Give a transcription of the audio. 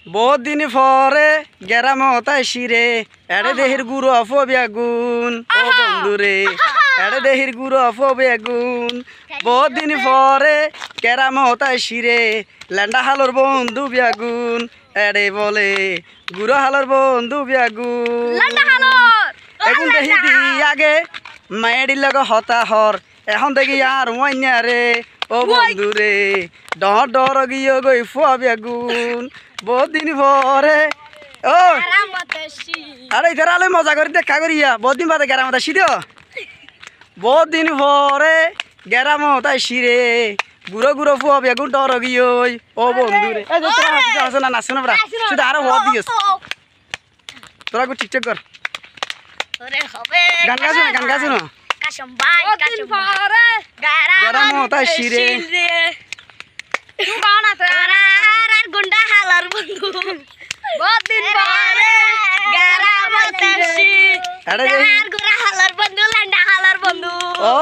বহুত দিন পরে গেরামত আইসিরে এড়ে দেহির গুরু অফবিয়াগুন ও বন্ধুরে এড়ে দেহির গুরু অফবিয়াগুন বহুত দিন পরে গেরামত আইসিরে ল্যান্ডা হালোর বন্ধু বিয়াগুন এড়ে বলে গুরু হালোর বন্ধু বিয়াগুন এখন দেখি দি আগে মায়ের লগে হতাহর এখন দেখি আর মইনারে ও বন্ধুরে ডর ডর গিয়ে গই ফুয়া বেগুন বহুত দিন পরে ও আরে ইধার আলে মজা করে দেখা করিয়া বহুত দিন বাদে গেরামত আসি দিও বহুত দিন পরে গেরামত আসি রে গুড়ো গুড়ো ফুয়া বেগুন ডর গিয়ে ও বন্ধুরে এই যে তোরা হাসি না নাচো না বড়া শুধু আরো হওয়া দিয়েছ তোরা একটু ঠিকঠাক কর গান গাছো না গেরামত আসি রে গুন্ডা হালার বন্ধু বহুত দিন পরে গেরামত আসি গুড়া হালার বন্ধু ল্যান্ডা হালার বন্ধু ও